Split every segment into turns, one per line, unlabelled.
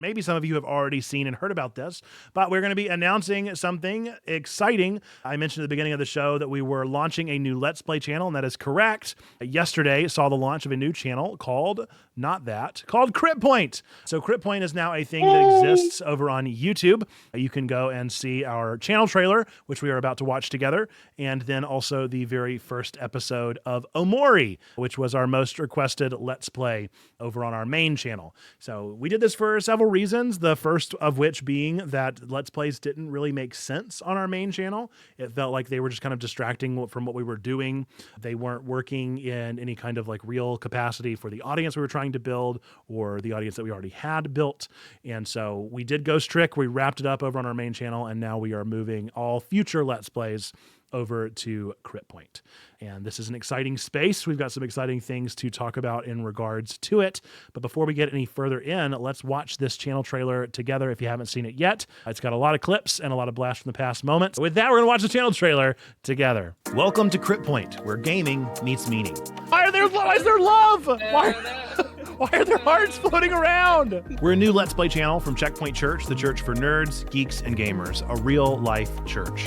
Maybe some of you have already seen and heard about this, but we're going to be announcing something exciting. I mentioned at the beginning of the show that we were launching a new Let's Play channel, and that is correct. Yesterday saw the launch of a new channel called Critpoint. So Critpoint is now a thing that exists over on YouTube. You can go and see our channel trailer, which we are about to watch together, and then also the very first episode of Omori, which was our most requested Let's Play over on our main channel. So we did this for several reasons, the first of which being that Let's Plays didn't really make sense on our main channel. It felt like they were just kind of distracting from what we were doing. They weren't working in any kind of like real capacity for the audience we were trying to build or the audience that we already had built. And so we did go strict. We wrapped it up over on our main channel, and now we are moving all future Let's Plays over to Critpoint. And this is an exciting space. We've got some exciting things to talk about in regards to it. But before we get any further in, let's watch this channel trailer together if you haven't seen it yet. It's got a lot of clips and a lot of blast from the past moments. With that, we're gonna watch the channel trailer together. Welcome to Critpoint, where gaming meets meaning. Why is there love? Why are there hearts floating around? We're a new Let's Play channel from Checkpoint Church, the church for nerds, geeks, and gamers, a real-life church.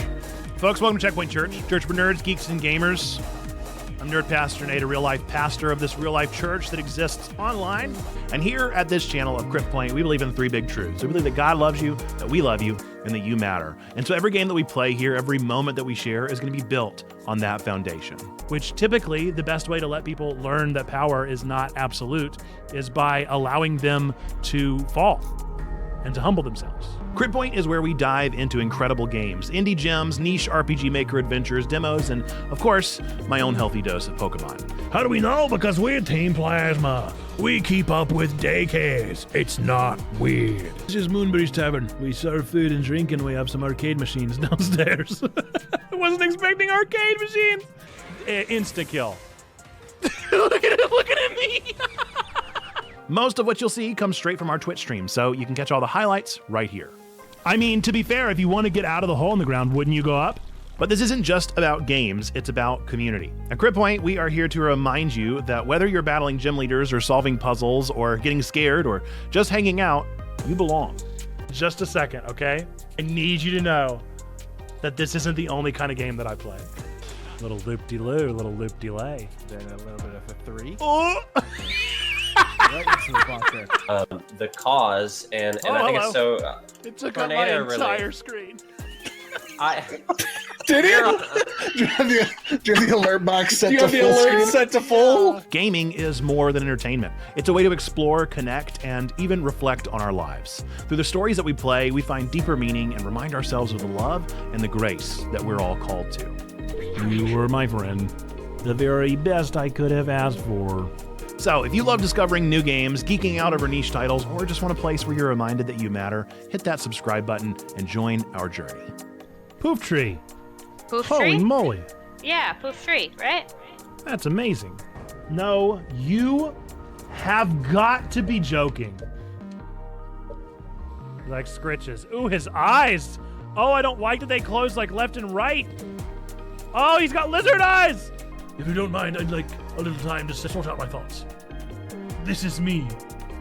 Folks, welcome to Checkpoint Church, church for nerds, geeks, and gamers. I'm Nerd Pastor Nate, a real-life pastor of this real-life church that exists online. And here at this channel of Critpoint, we believe in three big truths. We believe that God loves you, that we love you, and that you matter. And so every game that we play here, every moment that we share is going to be built on that foundation. Which typically, the best way to let people learn that power is not absolute is by allowing them to fall and to humble themselves. Critpoint is where we dive into incredible games, indie gems, niche RPG Maker adventures, demos, and of course, my own healthy dose of Pokemon. How do we know? Because we're Team Plasma. We keep up with daycares. It's not weird. This is Moonberry's Tavern. We serve food and drink, and we have some arcade machines downstairs. I wasn't expecting arcade machines. Insta-kill. Look at me. Most of what you'll see comes straight from our Twitch stream, so you can catch all the highlights right here. I mean, to be fair, if you want to get out of the hole in the ground, wouldn't you go up? But this isn't just about games, it's about community. At Critpoint, we are here to remind you that whether you're battling gym leaders or solving puzzles or getting scared or just hanging out, you belong. Just a second, okay? I need you to know that this isn't the only kind of game that I play. Little loop-de-loo, little loop-de-lay.
Then a little bit of a three.
Oh!
The cause, and I think it's so.
It took up my entire screen.
Did it? Do you have the alert box set to full screen?
Set to full?
Gaming is more than entertainment. It's a way to explore, connect, and even reflect on our lives. Through the stories that we play, we find deeper meaning and remind ourselves of the love and the grace that we're all called to. You were my friend. The very best I could have asked for. So, if you love discovering new games, geeking out over niche titles, or just want a place where you're reminded that you matter, hit that subscribe button and join our journey. Poof Tree.
Poof
Holy
tree?
moly.
Yeah, poof tree, right?
That's amazing. No, you have got to be joking. Like Scritches. Ooh, his eyes. Oh, I don't like that they close like left and right. Oh, he's got lizard eyes. If you don't mind, I'd like a little time to sort out my thoughts. This is me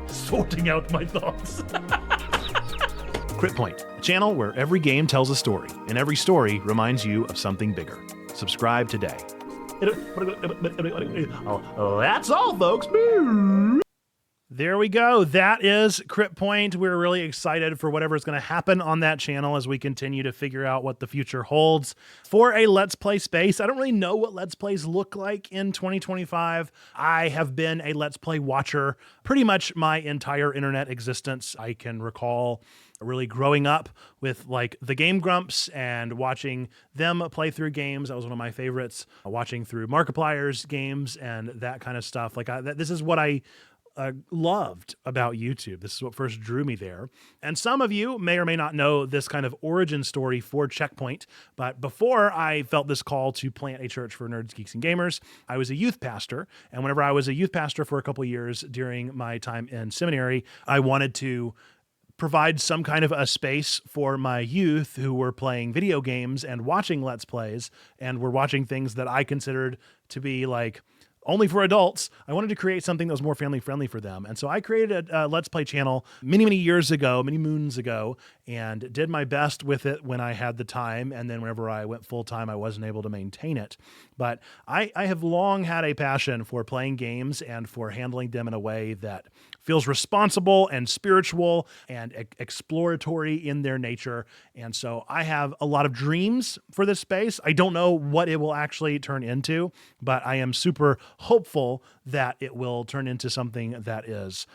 sorting out my thoughts. Critpoint, a channel where every game tells a story, and every story reminds you of something bigger. Subscribe today. That's all, folks. There we go. That is Critpoint. We're really excited for whatever's going to happen on that channel as we continue to figure out what the future holds for a Let's Play space. I don't really know what Let's Plays look like in 2025. I have been a Let's Play watcher pretty much my entire internet existence. I can recall really growing up with like the Game Grumps and watching them play through games. That was one of my favorites. Watching through Markiplier's games and that kind of stuff. Like this is what I loved about YouTube. This is what first drew me there. And some of you may or may not know this kind of origin story for Checkpoint, but before I felt this call to plant a church for nerds, geeks, and gamers, I was a youth pastor. And whenever I was a youth pastor for a couple of years during my time in seminary, I wanted to provide some kind of a space for my youth who were playing video games and watching Let's Plays and were watching things that I considered to be like only for adults. I wanted to create something that was more family friendly for them. And so I created a Let's Play channel many years ago, many moons ago, and did my best with it when I had the time. And then whenever I went full time, I wasn't able to maintain it. But I have long had a passion for playing games and for handling them in a way that feels responsible and spiritual and exploratory in their nature. And so I have a lot of dreams for this space. I don't know what it will actually turn into, but I am super hopeful that it will turn into something that is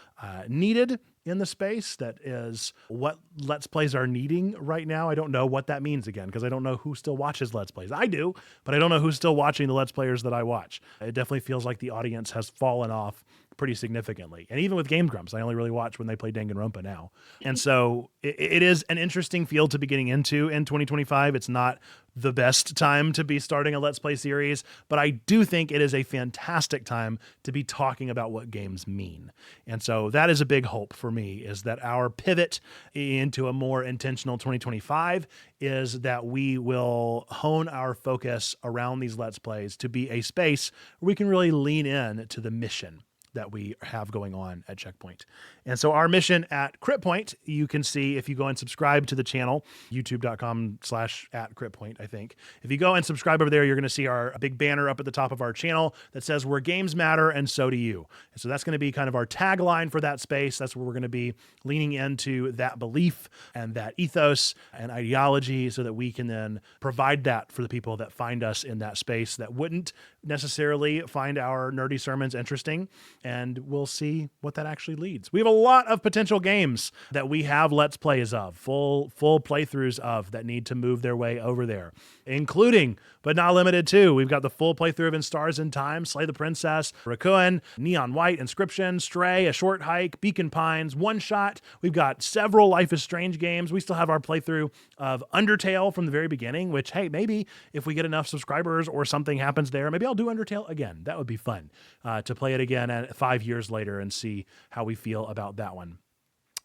needed in the space, that is what Let's Plays are needing right now. I don't know what that means again, because I don't know who still watches Let's Plays. I do, but I don't know who's still watching the Let's Players that I watch. It definitely feels like the audience has fallen off pretty significantly. And even with Game Grumps, I only really watch when they play Danganronpa now. And so it is an interesting field to be getting into in 2025. It's not the best time to be starting a Let's Play series, but I do think it is a fantastic time to be talking about what games mean. And so that is a big hope for me, is that our pivot into a more intentional 2025 is that we will hone our focus around these Let's Plays to be a space where we can really lean in to the mission that we have going on at Checkpoint. And so our mission at Critpoint, you can see if you go and subscribe to the channel, youtube.com/@Critpoint, I think. If you go and subscribe over there, you're going to see our big banner up at the top of our channel that says, "Where games matter, and so do you." And so that's going to be kind of our tagline for that space. That's where we're going to be leaning into that belief and that ethos and ideology, so that we can then provide that for the people that find us in that space that wouldn't necessarily find our nerdy sermons interesting. And we'll see what that actually leads. We have a lot of potential games that we have Let's Plays of, full playthroughs of, that need to move their way over there, including, but not limited to, we've got the full playthrough of In Stars in Time, Slay the Princess, Raccoon, Neon White, Inscription, Stray, A Short Hike, Beacon Pines, One Shot. We've got several Life is Strange games. We still have our playthrough of Undertale from the very beginning, which, hey, maybe if we get enough subscribers or something happens there, maybe I'll do Undertale again. That would be fun to play it again at 5 years later and see how we feel about that one.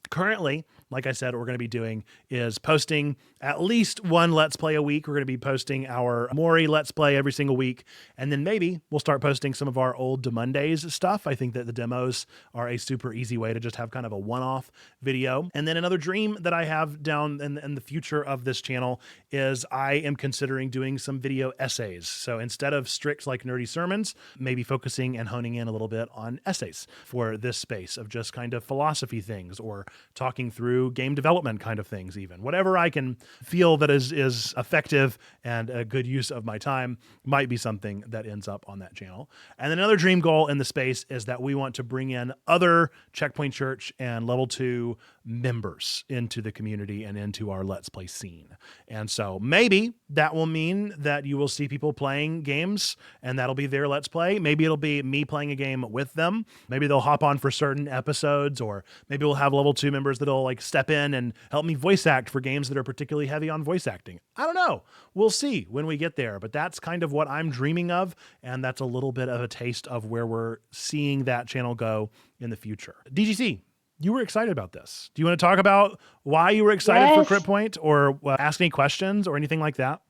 Currently, like I said, what we're going to be doing is posting at least one Let's Play a week. We're going to be posting our Mori Let's Play every single week. And then maybe we'll start posting some of our old Demondays stuff. I think that the demos are a super easy way to just have kind of a one-off video. And then another dream that I have down in the future of this channel is I am considering doing some video essays. So instead of strict like nerdy sermons, maybe focusing and honing in a little bit on essays for this space of just kind of philosophy things, or talking through game development kind of things, even whatever I can feel that is effective and a good use of my time might be something that ends up on that channel. And then another dream goal in the space is that we want to bring in other Checkpoint Church and Level 2 members into the community and into our Let's Play scene. And so maybe that will mean that you will see people playing games and that'll be their Let's Play. Maybe it'll be me playing a game with them. Maybe they'll hop on for certain episodes, or maybe we'll have Level 2 members that'll like step in and help me voice act for games that are particularly heavy on voice acting. I don't know. We'll see when we get there, but that's kind of what I'm dreaming of. And that's a little bit of a taste of where we're seeing that channel go in the future. DGC, you were excited about this. Do you want to talk about why you were excited for Critpoint, or ask any questions or anything like that?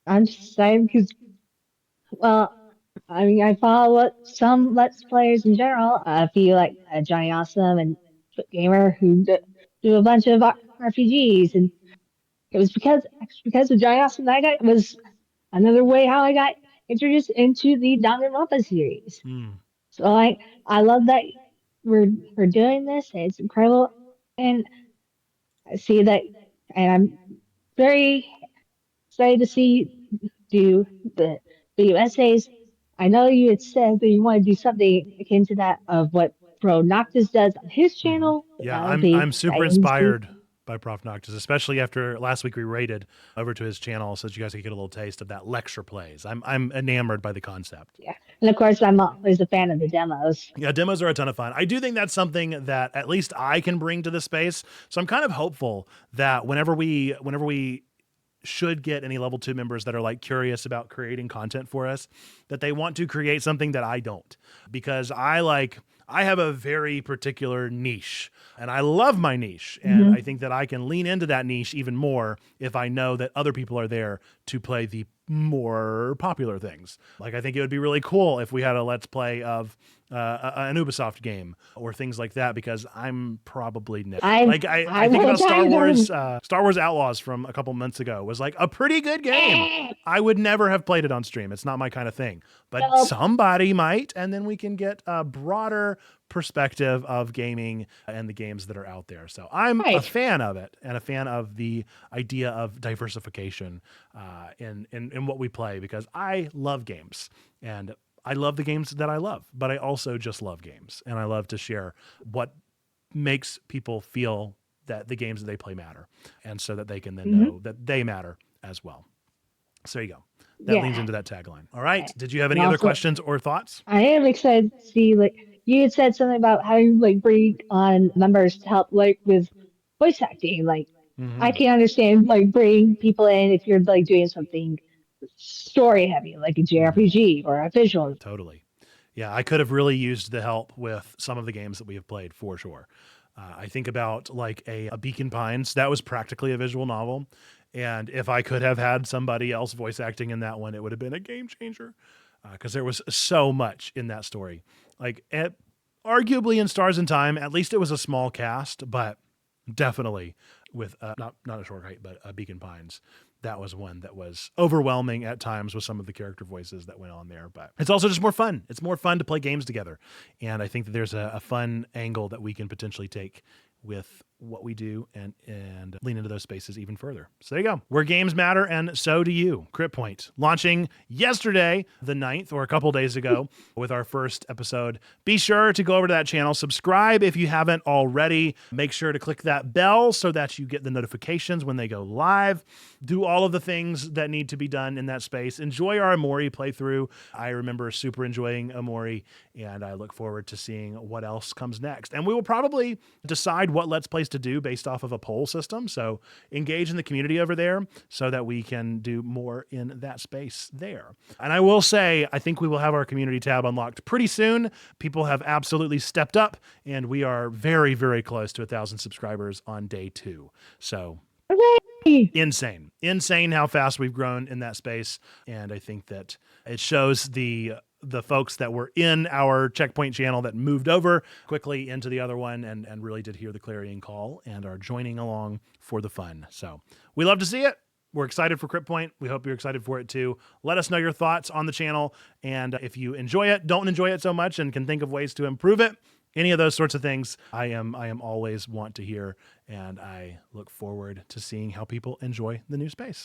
I'm just excited because, well, I mean, I follow some Let's Players in general. I feel like Johnny Awesome and Gamer, who do a bunch of RPGs, and it was because of Johnny Awesome that I was another way how I got introduced into the Danganronpa series. So I love that we're doing this. It's incredible, and I see that, and I'm very excited to see do the video essays. I know you had said that you want to do something akin to that of what Bro Noctis does on his channel.
Yeah, I'm super inspired by Prof. Noctis, especially after last week we raided over to his channel so that you guys could get a little taste of that lecture plays. I'm enamored by the concept.
Yeah, and of course I'm always a fan of the demos.
Yeah, demos are a ton of fun. I do think that's something that at least I can bring to the space. So I'm kind of hopeful that whenever we should get any Level 2 members that are like curious about creating content for us, that they want to create something that I don't, because I have a very particular niche and I love my niche. And I think that I can lean into that niche even more if I know that other people are there to play the more popular things. Like, I think it would be really cool if we had a Let's Play of an Ubisoft game or things like that, because I'm probably never. I think about Star Wars Outlaws from a couple months ago was like a pretty good game. I would never have played it on stream. It's not my kind of thing, but somebody might, and then we can get a broader perspective of gaming and the games that are out there. So I'm a fan of it, and a fan of the idea of diversification in what we play, because I love games, and I love the games that I love, but I also just love games, and I love to share what makes people feel that the games that they play matter, and so that they can then know that they matter as well. So there you go. That leans into that tagline. All right. Did you have any other questions or thoughts?
I am excited to see, like, you had said something about how you like bring on members to help like with voice acting. Like, I can understand like bringing people in if you're like doing something story heavy, like a JRPG or a visual.
Totally. Yeah, I could have really used the help with some of the games that we have played, for sure. I think about like a Beacon Pines. That was practically a visual novel. And if I could have had somebody else voice acting in that one, it would have been a game changer, because there was so much in that story. Like, arguably in Stars in Time, at least it was a small cast, but definitely with not a Short Kite, but a Beacon Pines. That was one that was overwhelming at times with some of the character voices that went on there, but it's also just more fun. It's more fun to play games together. And I think that there's a fun angle that we can potentially take with what we do and lean into those spaces even further. So there you go. Where games matter, and so do you. Critpoint launching yesterday, the 9th, or a couple days ago, with our first episode. Be sure to go over to that channel, subscribe if you haven't already. Make sure to click that bell so that you get the notifications when they go live. Do all of the things that need to be done in that space. Enjoy our Amori playthrough. I remember super enjoying Amori, and I look forward to seeing what else comes next. And we will probably decide what Let's Plays to do based off of a poll system. So engage in the community over there so that we can do more in that space there. And I will say, I think we will have our community tab unlocked pretty soon. People have absolutely stepped up, and we are very, very close to 1,000 subscribers on day 2. So insane how fast we've grown in that space. And I think that it shows the folks that were in our Checkpoint channel that moved over quickly into the other one and really did hear the clarion call and are joining along for the fun. So we love to see it. We're excited for Critpoint. We hope you're excited for it too. Let us know your thoughts on the channel. And if you enjoy it, don't enjoy it so much, and can think of ways to improve it, any of those sorts of things, I am always want to hear. And I look forward to seeing how people enjoy the new space.